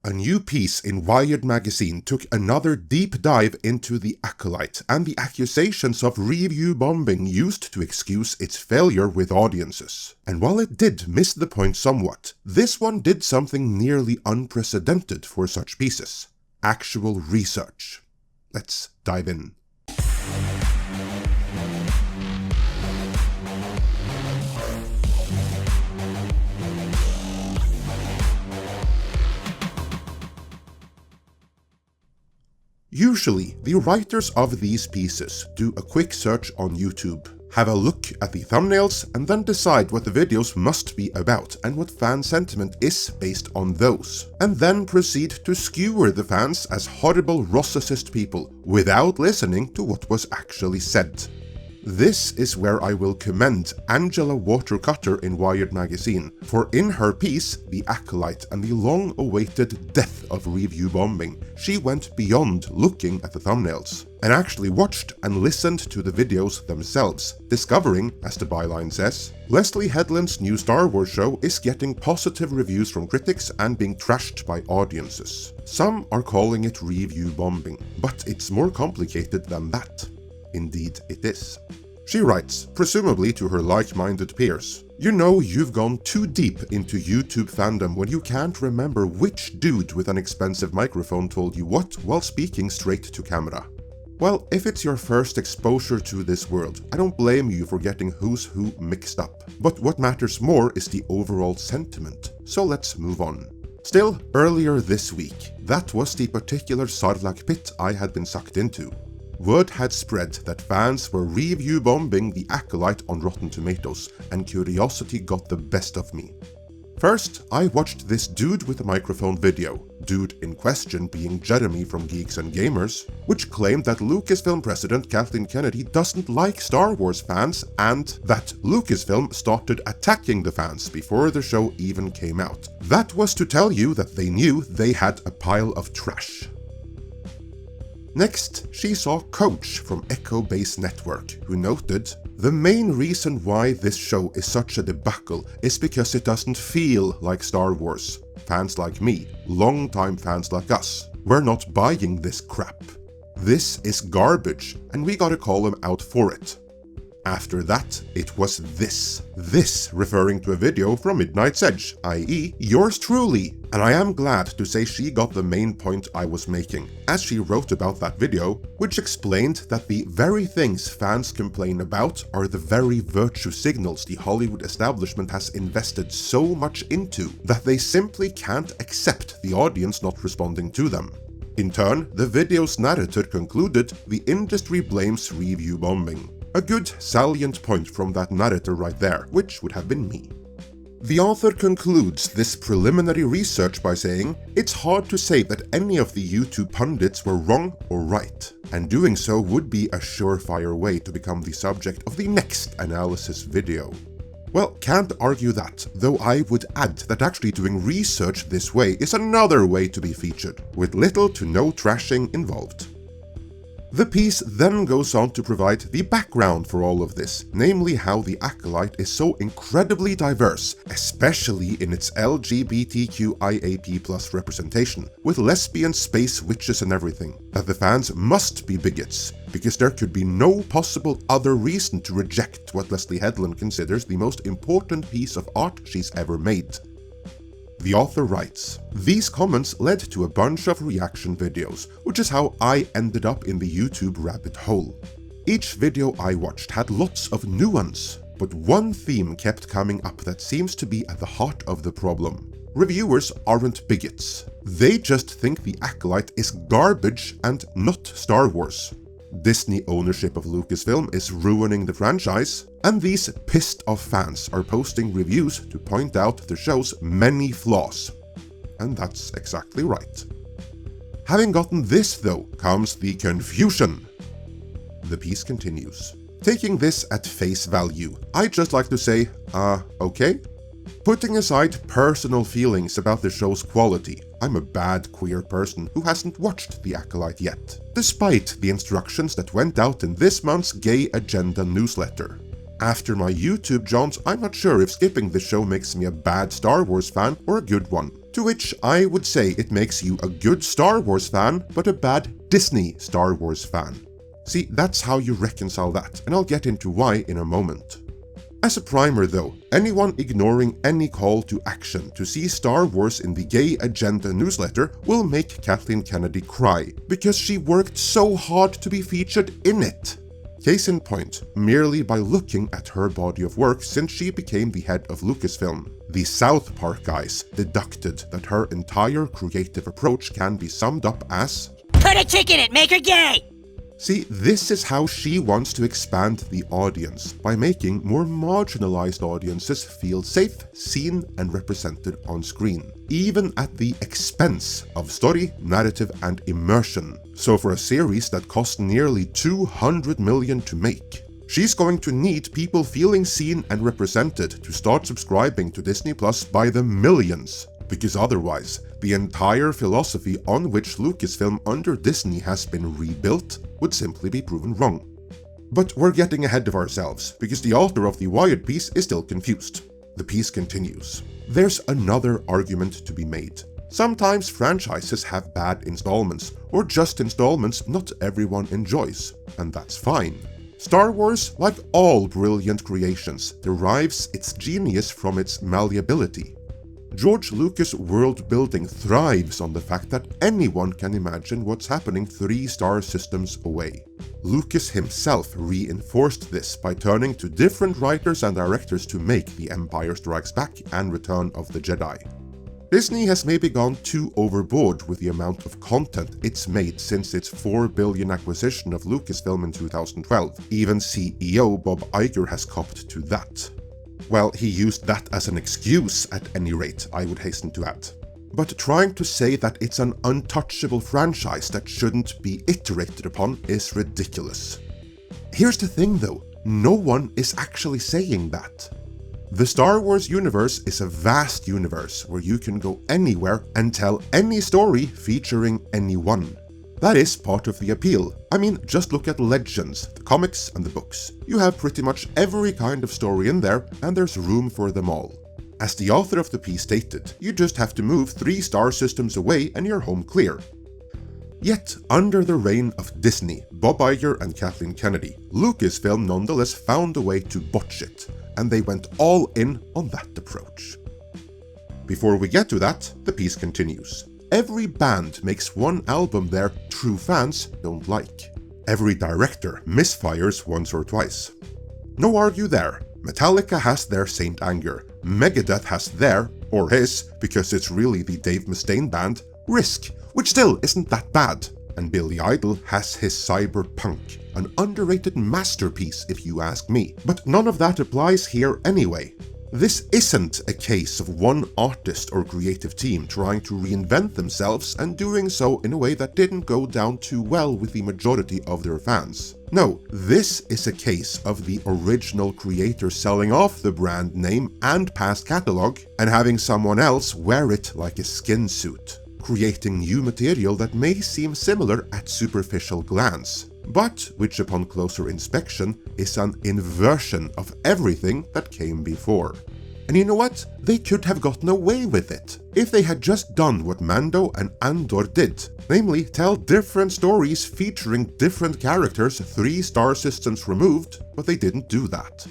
a new piece in Wired magazine took another deep dive into the Acolyte and the accusations of review bombing used to excuse its failure with audiences. And while it did miss the point somewhat, this one did something nearly unprecedented for such pieces: actual research. Let's dive in. Usually, the writers of these pieces do a quick search on YouTube, have a look at the thumbnails, and then decide what the videos must be about and what fan sentiment is based on those, and then proceed to skewer the fans as horrible Rossicist people without listening to what was actually said. This is where I will commend Angela Watercutter in Wired magazine, for in her piece, The Acolyte and the long-awaited death of review bombing, she went beyond looking at the thumbnails, and actually watched and listened to the videos themselves, discovering, as the byline says, Leslie Headland's new Star Wars show is getting positive reviews from critics and being trashed by audiences. Some are calling it review bombing, but it's more complicated than that. Indeed it is. She writes, presumably to her like-minded peers, "You know you've gone too deep into YouTube fandom when you can't remember which dude with an expensive microphone told you what while speaking straight to camera. Well, if it's your first exposure to this world, I don't blame you for getting who's who mixed up. But what matters more is the overall sentiment, so let's move on." Still, earlier this week, that was the particular Sarlacc pit I had been sucked into. Word had spread that fans were review bombing The Acolyte on Rotten Tomatoes, and curiosity got the best of me. First, I watched this dude with a microphone video, dude in question being Jeremy from Geeks and Gamers, which claimed that Lucasfilm president Kathleen Kennedy doesn't like Star Wars fans and that Lucasfilm started attacking the fans before the show even came out. That was to tell you that they knew they had a pile of trash. Next, she saw Coach from Echo Base Network, who noted, "The main reason why this show is such a debacle is because it doesn't feel like Star Wars. Fans like me, longtime fans like us, we're not buying this crap. This is garbage, and we gotta call him out for it." After that, it was this referring to a video from Midnight's Edge, i.e. yours truly, and I am glad to say she got the main point I was making, as she wrote about that video, which explained that the very things fans complain about are the very virtue signals the Hollywood establishment has invested so much into that they simply can't accept the audience not responding to them. In turn, the video's narrator concluded the industry blames review bombing. A good salient point from that narrator right there, which would have been me. The author concludes this preliminary research by saying, "It's hard to say that any of the YouTube pundits were wrong or right, and doing so would be a surefire way to become the subject of the next analysis video." Well, can't argue that, though I would add that actually doing research this way is another way to be featured, with little to no trashing involved. The piece then goes on to provide the background for all of this, namely how the Acolyte is so incredibly diverse, especially in its LGBTQIAP+ representation, with lesbian space witches and everything, that the fans must be bigots, because there could be no possible other reason to reject what Leslie Headland considers the most important piece of art she's ever made. The author writes, "These comments led to a bunch of reaction videos, which is how I ended up in the YouTube rabbit hole. Each video I watched had lots of nuance, but one theme kept coming up that seems to be at the heart of the problem. Reviewers aren't bigots. They just think the Acolyte is garbage and not Star Wars. Disney ownership of Lucasfilm is ruining the franchise, and these pissed off fans are posting reviews to point out the show's many flaws." And that's exactly right. Having gotten this though, comes the confusion. The piece continues. "Taking this at face value, I'd just like to say, okay? Putting aside personal feelings about the show's quality, I'm a bad queer person who hasn't watched The Acolyte yet, despite the instructions that went out in this month's Gay Agenda newsletter. After my YouTube jaunts, I'm not sure if skipping the show makes me a bad Star Wars fan or a good one. To which I would say it makes you a good Star Wars fan, but a bad Disney Star Wars fan. See, that's how you reconcile that, and I'll get into why in a moment. As a primer though, anyone ignoring any call to action to see Star Wars in the Gay Agenda newsletter will make Kathleen Kennedy cry, because she worked so hard to be featured in it. Case in point, merely by looking at her body of work since she became the head of Lucasfilm. The South Park guys deducted that her entire creative approach can be summed up as "Put a chick in it, make her gay!" See, this is how she wants to expand the audience, by making more marginalized audiences feel safe, seen, and represented on screen, even at the expense of story, narrative, and immersion. So for a series that cost nearly $200 million to make, she's going to need people feeling seen and represented to start subscribing to Disney Plus by the millions. Because otherwise, the entire philosophy on which Lucasfilm under Disney has been rebuilt would simply be proven wrong. But we're getting ahead of ourselves, because the author of the Wired piece is still confused. The piece continues. There's another argument to be made. Sometimes franchises have bad installments, or just installments not everyone enjoys, and that's fine. Star Wars, like all brilliant creations, derives its genius from its malleability. George Lucas' world-building thrives on the fact that anyone can imagine what's happening 3 star systems away. Lucas himself reinforced this by turning to different writers and directors to make The Empire Strikes Back and Return of the Jedi. Disney has maybe gone too overboard with the amount of content it's made since its $4 billion acquisition of Lucasfilm in 2012. Even CEO Bob Iger has copped to that. Well, he used that as an excuse at any rate, I would hasten to add. But trying to say that it's an untouchable franchise that shouldn't be iterated upon is ridiculous. Here's the thing though, no one is actually saying that. The Star Wars universe is a vast universe where you can go anywhere and tell any story featuring anyone. That is part of the appeal. I mean, just look at Legends, the comics and the books. You have pretty much every kind of story in there, and there's room for them all. As the author of the piece stated, you just have to move 3 star systems away and you're home clear. Yet, under the reign of Disney, Bob Iger and Kathleen Kennedy, Lucasfilm nonetheless found a way to botch it, and they went all in on that approach. Before we get to that, the piece continues. Every band makes one album their true fans don't like. Every director misfires once or twice. No argue there. Metallica has their Saint Anger. Megadeth has their, or his, because it's really the Dave Mustaine band, Risk, which still isn't that bad. And Billy Idol has his Cyberpunk, an underrated masterpiece if you ask me. But none of that applies here anyway. This isn't a case of one artist or creative team trying to reinvent themselves and doing so in a way that didn't go down too well with the majority of their fans. No, this is a case of the original creator selling off the brand name and past catalog and having someone else wear it like a skin suit, creating new material that may seem similar at superficial glance, but which upon closer inspection is an inversion of everything that came before. And you know what? They could have gotten away with it if they had just done what Mando and Andor did, namely tell different stories featuring different characters 3 star systems removed, but they didn't do that.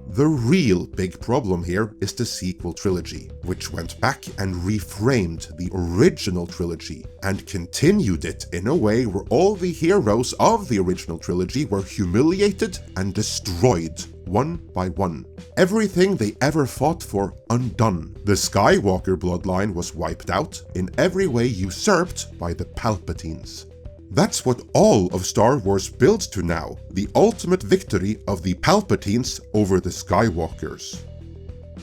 The real big problem here is the sequel trilogy, which went back and reframed the original trilogy and continued it in a way where all the heroes of the original trilogy were humiliated and destroyed, one by one. Everything they ever fought for undone. The Skywalker bloodline was wiped out, in every way usurped by the Palpatines. That's what all of Star Wars builds to now, the ultimate victory of the Palpatines over the Skywalkers.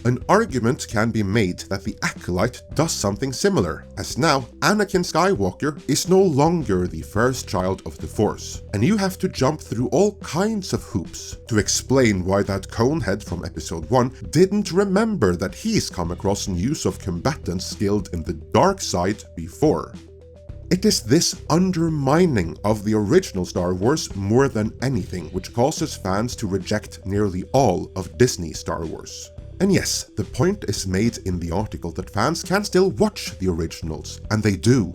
An argument can be made that the Acolyte does something similar, as now Anakin Skywalker is no longer the first child of the Force, and you have to jump through all kinds of hoops to explain why that conehead from Episode 1 didn't remember that he's come across news of combatants skilled in the dark side before. It is this undermining of the original Star Wars more than anything which causes fans to reject nearly all of Disney's Star Wars. And yes, the point is made in the article that fans can still watch the originals, and they do.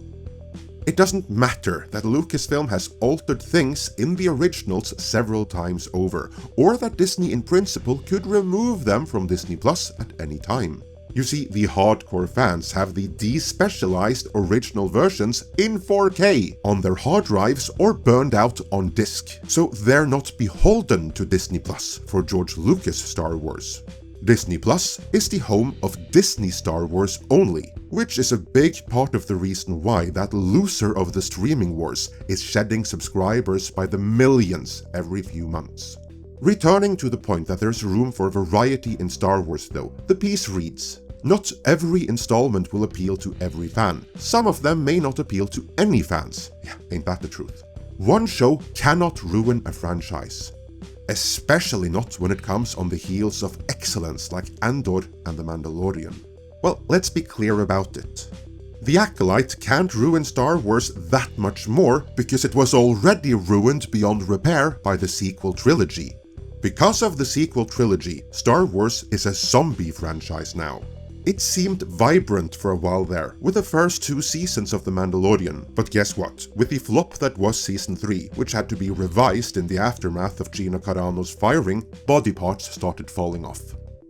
It doesn't matter that Lucasfilm has altered things in the originals several times over, or that Disney in principle could remove them from Disney Plus at any time. You see, the hardcore fans have the despecialized original versions in 4K on their hard drives or burned out on disc, so they're not beholden to Disney Plus for George Lucas Star Wars. Disney Plus is the home of Disney Star Wars only, which is a big part of the reason why that loser of the streaming wars is shedding subscribers by the millions every few months. Returning to the point that there's room for variety in Star Wars though, the piece reads, "Not every installment will appeal to every fan. Some of them may not appeal to any fans." Yeah, ain't that the truth? One show cannot ruin a franchise. Especially not when it comes on the heels of excellence like Andor and The Mandalorian. Well, let's be clear about it. The Acolyte can't ruin Star Wars that much more because it was already ruined beyond repair by the sequel trilogy. Because of the sequel trilogy, Star Wars is a zombie franchise now. It seemed vibrant for a while there, with the first 2 seasons of The Mandalorian, but guess what? With the flop that was Season 3, which had to be revised in the aftermath of Gina Carano's firing, body parts started falling off.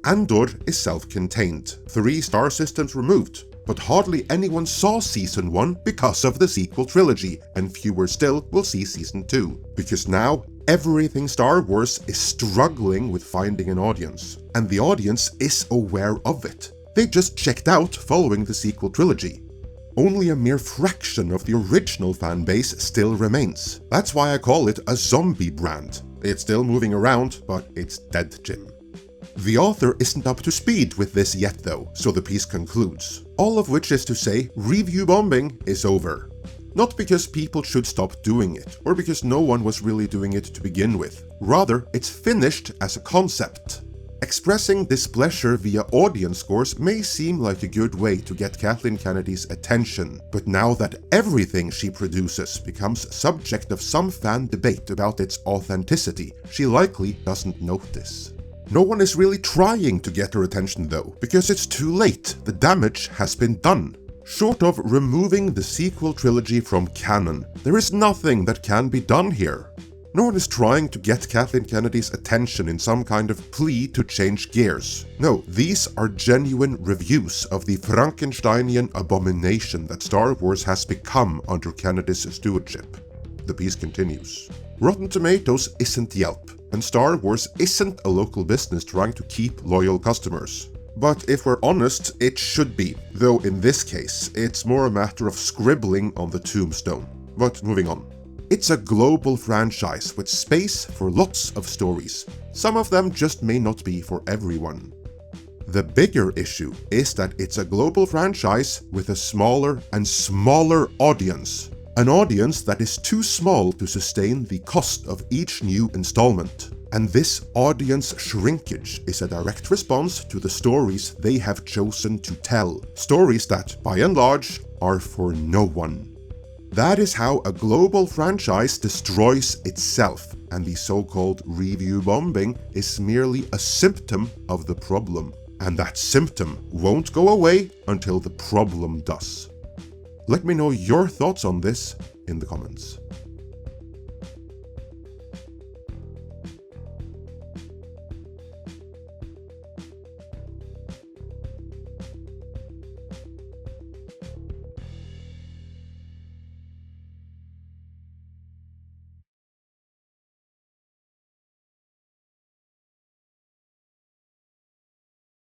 Andor is self-contained, 3 star systems removed, but hardly anyone saw Season 1 because of the sequel trilogy, and fewer still will see Season 2, because now everything Star Wars is struggling with finding an audience, and the audience is aware of it. They just checked out following the sequel trilogy. Only a mere fraction of the original fanbase still remains. That's why I call it a zombie brand. It's still moving around, but it's dead, Jim. The author isn't up to speed with this yet though, so the piece concludes. All of which is to say, review bombing is over. Not because people should stop doing it, or because no one was really doing it to begin with. Rather, it's finished as a concept. Expressing displeasure via audience scores may seem like a good way to get Kathleen Kennedy's attention, but now that everything she produces becomes subject of some fan debate about its authenticity, she likely doesn't notice. No one is really trying to get her attention though, because it's too late, the damage has been done. Short of removing the sequel trilogy from canon, there is nothing that can be done here. No one is trying to get Kathleen Kennedy's attention in some kind of plea to change gears. No, these are genuine reviews of the Frankensteinian abomination that Star Wars has become under Kennedy's stewardship. The piece continues. Rotten Tomatoes isn't Yelp, and Star Wars isn't a local business trying to keep loyal customers. But if we're honest, it should be, though in this case, it's more a matter of scribbling on the tombstone. But moving on. It's a global franchise with space for lots of stories. Some of them just may not be for everyone. The bigger issue is that it's a global franchise with a smaller and smaller audience. An audience that is too small to sustain the cost of each new installment. And this audience shrinkage is a direct response to the stories they have chosen to tell. Stories that, by and large, are for no one. That is how a global franchise destroys itself, and the so-called review bombing is merely a symptom of the problem. And that symptom won't go away until the problem does. Let me know your thoughts on this in the comments.